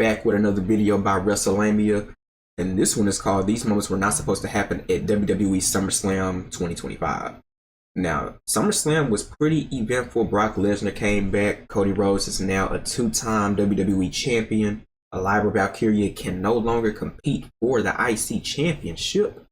back with another video by WrestleMania, and this one is called "These Moments Were Not Supposed to Happen at WWE Summerslam 2025." Now, SummerSlam was pretty eventful. Brock Lesnar came back. Cody Rhodes is now a two-time WWE champion. Lyra Valkyria can no longer compete for the IC championship.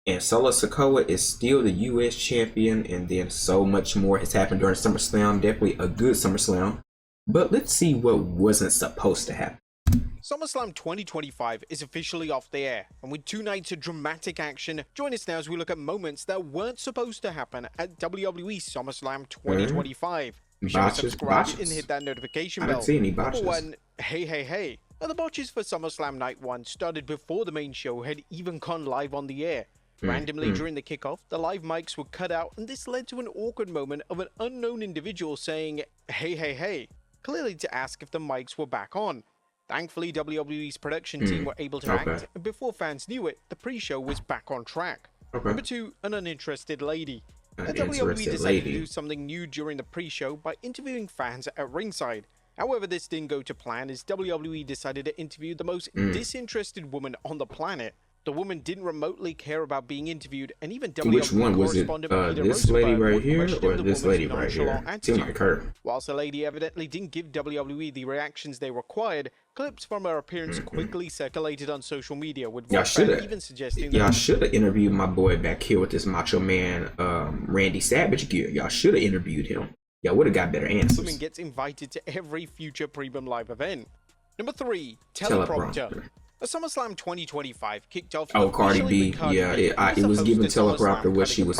And Solo Sikoa is still the US champion. And then so much more has happened during SummerSlam. Definitely a good SummerSlam. But let's see what wasn't supposed to happen. SummerSlam 2025 is officially off the air, and with 2 nights of dramatic action, join us now as we look at moments that weren't supposed to happen at WWE SummerSlam 2025. Be sure to subscribe and hit that notification bell. I didn't see any botches. Number 1, hey. Now, the botches for SummerSlam Night 1 started before the main show had even gone live on the air. Randomly during the kickoff, the live mics were cut out, and this led to an awkward moment of an unknown individual saying, hey, clearly to ask if the mics were back on. Thankfully, WWE's production team were able to act, and before fans knew it, the pre-show was back on track. Number 2, an uninterested lady. The WWE decided to do something new during the pre-show by interviewing fans at ringside. However, this didn't go to plan as WWE decided to interview the most disinterested woman on the planet. The woman didn't remotely care about being interviewed, and even WWE correspondent this lady right here or this lady right here? Seems like her. Whilst the lady evidently didn't give WWE the reactions they required, clips from her appearance quickly circulated on social media, with one fan even suggesting that y'all should have interviewed my boy back here with this Macho Man Randy Savage gear. Y'all should have interviewed him. Y'all would have got better answers. Woman gets invited to every future Premium Live event. Number 3, teleprompter. SummerSlam 2025 kicked off. Oh, Cardi B. Yeah, it was given teleprompter when she was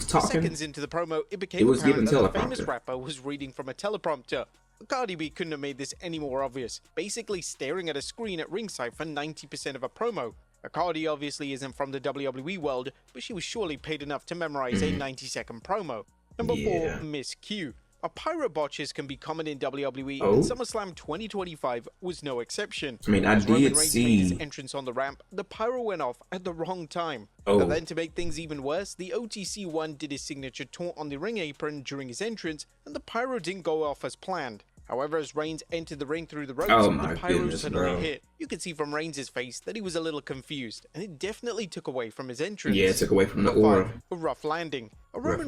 talking. Seconds into the promo, it became apparent that the famous rapper was reading from a teleprompter. Cardi B couldn't have made this any more obvious, basically staring at a screen at ringside for 90% of a promo. Cardi obviously isn't from the WWE world, but she was surely paid enough to memorize a 90-second promo. Number 4, Miss Q. Pyro botches can be common in WWE, and SummerSlam 2025 was no exception. I mean, I did see his entrance on the ramp. The pyro went off at the wrong time. And then to make things even worse, the OTC1 did his signature taunt on the ring apron during his entrance, and the pyro didn't go off as planned. However, as Reigns entered the ring through the ropes, the pyro suddenly hit. You could see from Reigns' face that he was a little confused, and it definitely took away from his entrance. Yeah, it took away from the aura. A rough landing. When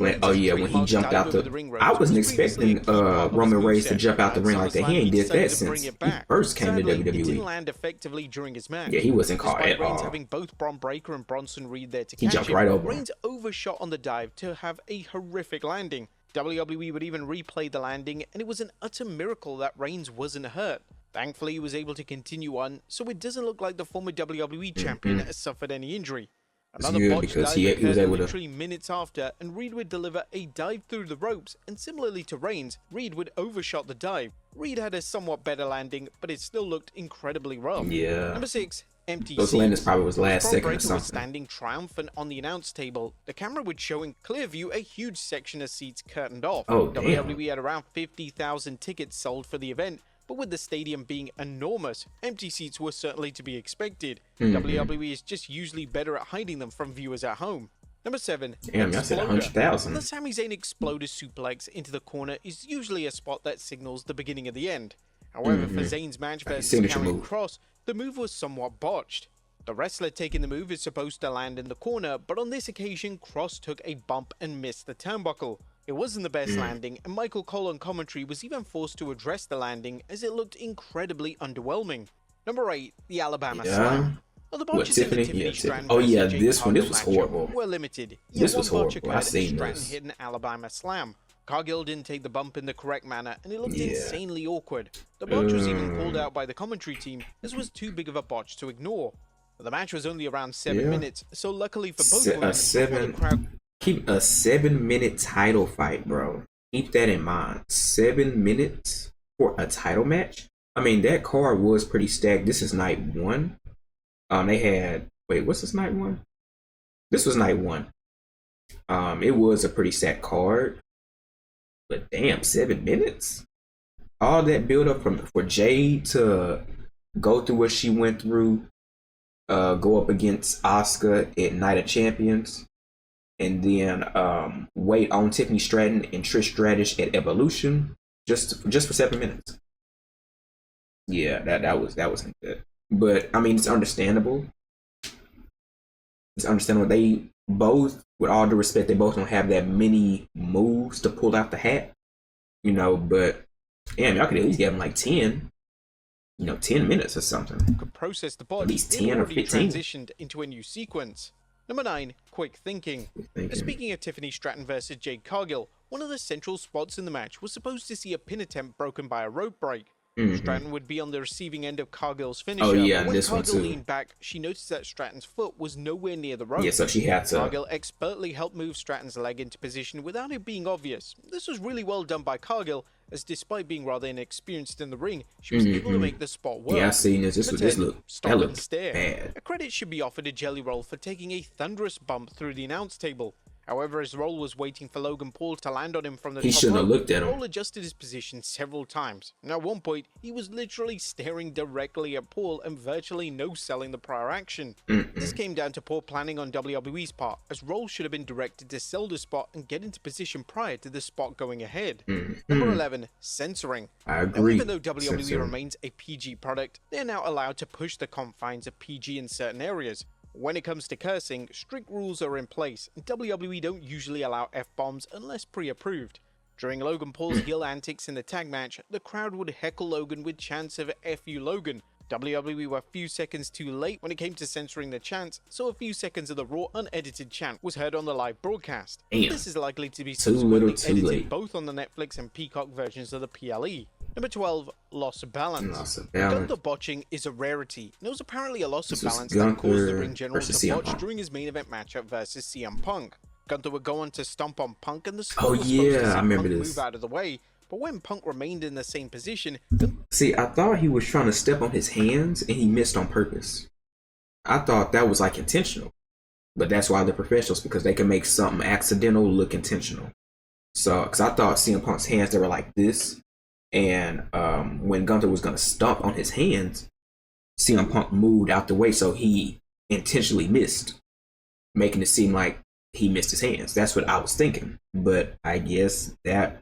he jumped out the ring. I wasn't expecting Roman Reigns to jump out the ring like that. He ain't did that since he first came to WWE. It didn't land effectively during his match. Yeah, he wasn't caught at all. Reigns having both Braun Breaker and Bronson Reed there to catch him, he jumped right over. Reigns overshot on the dive to have a horrific landing. WWE would even replay the landing, and it was an utter miracle that Reigns wasn't hurt. Thankfully, he was able to continue on, so it doesn't look like the former WWE champion has suffered any injury. Another botch dive occurred literally minutes after, and Reed would deliver a dive through the ropes, and similarly to Reigns, Reed would overshot the dive. Reed had a somewhat better landing, but it still looked incredibly rough. Yeah. Number 6, empty those landings probably was last second or something. Was standing triumphant on the announce table. The camera would show in clear view a huge section of seats curtained off. WWE had around 50,000 tickets sold for the event, but with the stadium being enormous, empty seats were certainly to be expected. WWE is just usually better at hiding them from viewers at home. Number 7, damn, I said 100,000. The Sami Zayn Exploder suplex into the corner is usually a spot that signals the beginning of the end. However, for Zayn's match versus Karrion Kross, the move was somewhat botched. The wrestler taking the move is supposed to land in the corner, but on this occasion, Kross took a bump and missed the turnbuckle. It wasn't the best landing, and Michael Cole on commentary was even forced to address the landing as it looked incredibly underwhelming. Number 8, the Alabama Slam. Well, the botches in the Tiffany Stratton this was horrible. Were limited. This was horrible. I seen Stratton hit an Alabama Slam. Cargill didn't take the bump in the correct manner, and it looked insanely awkward. The botch was even called out by the commentary team, as was too big of a botch to ignore. The match was only around 7 minutes, so luckily for both women, keep a 7-minute title fight, bro. Keep that in mind. 7 minutes for a title match? I mean, that card was pretty stacked. This is night 1. They had, what's this night 1? This was night 1. It was a pretty stacked card. But damn, 7 minutes? All that build up for Jade to go through what she went through, go up against Asuka at Night of Champions, and then wait on Tiffany Stratton and Trish Stratus at Evolution just for 7 minutes. Yeah, that was good. But I mean, it's understandable. It's understandable. They both, with all due respect, they both don't have that many moves to pull out the hat. But damn, y'all could at least give them like 10, 10 minutes or something. Could process the At botch, least it had 10 or already 15. transitioned into a new sequence. Number 9, quick thinking. Speaking of Tiffany Stratton versus Jade Cargill, one of the central spots in the match was supposed to see a pin attempt broken by a rope break. Stratton would be on the receiving end of Cargill's finisher, Oh yeah, but and when this one Cargill too. leaned back, she noticed that Stratton's foot was nowhere near the rope. Yeah, so she had to. Cargill expertly helped move Stratton's leg into position without it being obvious. This was really well done by Cargill, as despite being rather inexperienced in the ring, she was able to make the spot work. Yeah, I seen this. This Stop and looked stare. bad. A credit should be offered to Jelly Roll for taking a thunderous bump through the announce table. However, as Roll was waiting for Logan Paul to land on him from the He top shouldn't rope, have looked at him. Roll adjusted his position several times, and at one point, he was literally staring directly at Paul and virtually no-selling the prior action. This came down to poor planning on WWE's part, as Roll should have been directed to sell the spot and get into position prior to the spot going ahead. Number 11, censoring. I agree. Now, even though WWE Censoring. remains a PG product, they are now allowed to push the confines of PG in certain areas. When it comes to cursing, strict rules are in place, and WWE don't usually allow F-bombs unless pre-approved. During Logan Paul's heel antics in the tag match, the crowd would heckle Logan with chants of F you Logan. WWE were a few seconds too late when it came to censoring the chants, so a few seconds of the raw unedited chant was heard on the live broadcast. Damn. This is likely to be Too subsequently little, too edited late. both on the Netflix and Peacock versions of the PLE. Number 12, loss of balance. Loss of balance. Gunther botching is a rarity, and it was apparently a loss This of was balance that caused the Gunther ring general versus to CM botch Punk. during his main event matchup versus CM Punk. Gunther would go on to stomp on Punk, and the spot Oh, was supposed to yeah, see I remember Punk this. move out of the way, but when Punk remained in the same position, See, I thought he was trying to step on his hands and he missed on purpose. I thought that was like intentional. But that's why they're professionals, because they can make something accidental look intentional. So, because I thought CM Punk's hands, they were like this. And when Gunther was going to stomp on his hands, CM Punk moved out the way, so he intentionally missed, making it seem like he missed his hands. That's what I was thinking. But I guess that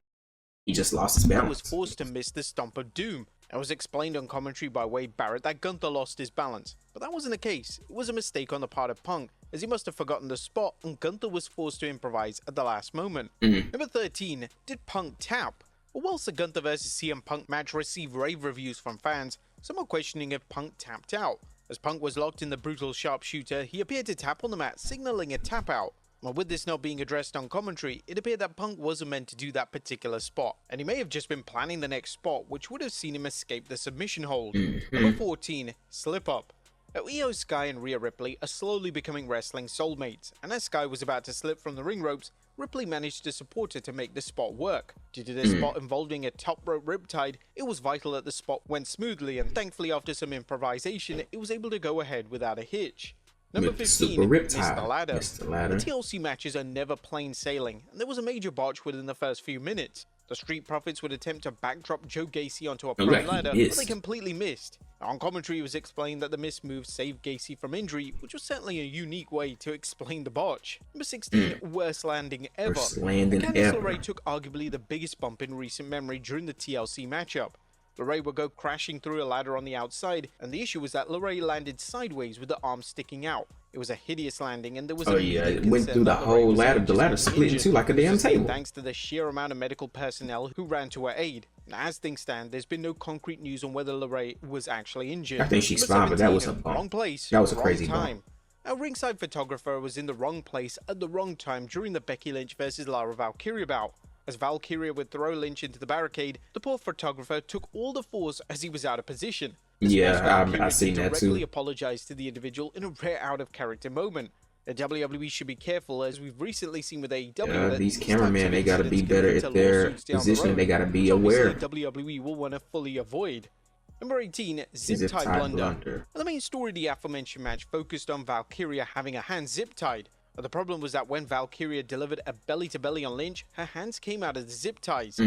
he just lost his Gunther balance. was forced to miss the Stomp of Doom. It was explained on commentary by Wade Barrett that Gunther lost his balance, but that wasn't the case. It was a mistake on the part of Punk, as he must have forgotten the spot and Gunther was forced to improvise at the last moment. Number 13, did Punk tap? Well, whilst the Gunther vs CM Punk match received rave reviews from fans, some are questioning if Punk tapped out. As Punk was locked in the brutal sharpshooter, he appeared to tap on the mat, signaling a tap out. Well, with this not being addressed on commentary, it appeared that Punk wasn't meant to do that particular spot, and he may have just been planning the next spot, which would have seen him escape the submission hold. Number 14, slip up. Io Sky and Rhea Ripley are slowly becoming wrestling soulmates, and as Sky was about to slip from the ring ropes, Ripley managed to support her to make the spot work. Due to this spot involving a top rope riptide, it was vital that the spot went smoothly, and thankfully after some improvisation, it was able to go ahead without a hitch. Number With the 15, super missed riptide. the ladder. Missed the ladder. The TLC matches are never plain sailing, and there was a major botch within the first few minutes. The Street Profits would attempt to backdrop Joe Gacy onto a prone like he ladder, but missed. they completely missed. On commentary, it was explained that the missed move saved Gacy from injury, which was certainly a unique way to explain the botch. Number 16, worst landing ever. Worst landing Candice ever. LeRae took arguably the biggest bump in recent memory during the TLC matchup. LeRae would go crashing through a ladder on the outside, and the issue was that LeRae landed sideways with the arm sticking out. It was a hideous landing, and there was Oh yeah, immediate it went concern through the that LeRae whole was ladder. The just ladder split in injured. two like a damn This is table. thanks to the sheer amount of medical personnel who ran to her aid. Now, as things stand, there's been no concrete news on whether LeRae was actually injured. I think she's Number fine, but that 17, was a bump. wrong place, That was a wrong crazy time. bump. A ringside photographer was in the wrong place at the wrong time during the Becky Lynch versus Lara Valkyria bout. As Valkyria would throw Lynch into the barricade, the poor photographer took all the force as he was out of position. This Yeah, forced Valkyria I seen to that directly too. apologize to the individual in a rare out-of-character moment. The WWE should be careful, as we've recently seen with AEW. That These types cameramen, of they gotta be incidents can better lead at to their lawsuits down the positioning. road, They gotta be which obviously aware. WWE will want to fully avoid. Number 18, zip Zip tie tie blunder. blunder. And the main story of the aforementioned match focused on Valkyria having her hand zip tied. But the problem was that when Valkyria delivered a belly-to-belly on Lynch, her hands came out of the zip ties.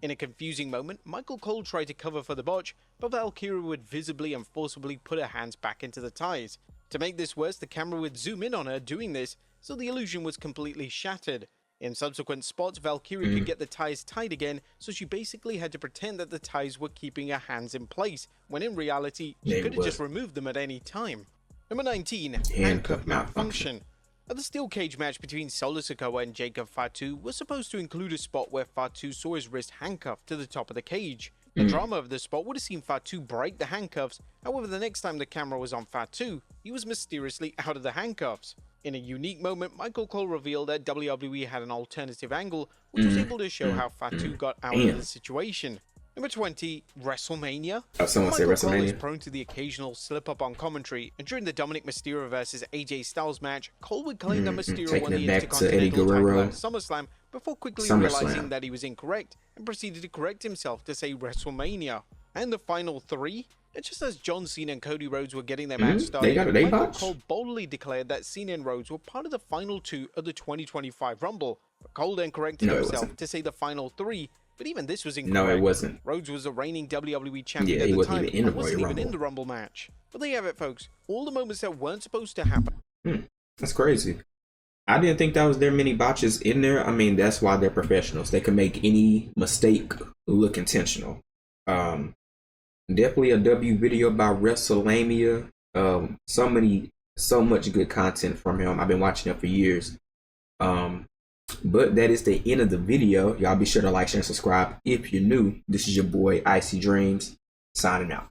In a confusing moment, Michael Cole tried to cover for the botch, but Valkyria would visibly and forcibly put her hands back into the ties. To make this worse, the camera would zoom in on her doing this, so the illusion was completely shattered. In subsequent spots, Valkyrie could get the ties tied again, so she basically had to pretend that the ties were keeping her hands in place, when in reality, she could have just removed them at any time. Number 19, handcuff malfunction. At the steel cage match between Solo Sikoa and Jacob Fatu was supposed to include a spot where Fatu saw his wrist handcuffed to the top of the cage. The drama of this spot would have seen Fatu break the handcuffs, however the next time the camera was on Fatu, he was mysteriously out of the handcuffs. In a unique moment, Michael Cole revealed that WWE had an alternative angle, which was able to show how Fatu got out of the situation. Number 20, WrestleMania. Someone say Michael Cole is WrestleMania. prone to the occasional slip-up on commentary, and during the Dominic Mysterio vs AJ Styles match, Cole would claim that Mysterio won Taking the it back to Eddie Intercontinental title Guerrero. at SummerSlam before quickly SummerSlam. realizing that he was incorrect, and proceeded to correct himself to say WrestleMania. And the final three, just as John Cena and Cody Rhodes were getting their match started, Michael botched. Cole boldly declared that Cena and Rhodes were part of the final two of the 2025 Rumble. But Cole then corrected No, it himself wasn't. to say the final three, but even this was incorrect. No, it wasn't. Rhodes was the reigning WWE champion Yeah, at he the wasn't time, even in and the wasn't Royal even in Rumble. the Rumble match. But there you have it, folks. All the moments that weren't supposed to happen. That's crazy. I didn't think that was there many botches in there. I mean, that's why they're professionals. They can make any mistake look intentional. Definitely a W video about WrestleMania. So much good content from him. I've been watching him for years. But that is the end of the video. Y'all be sure to like, share, and subscribe if you're new. This is your boy Icy Dreams signing out.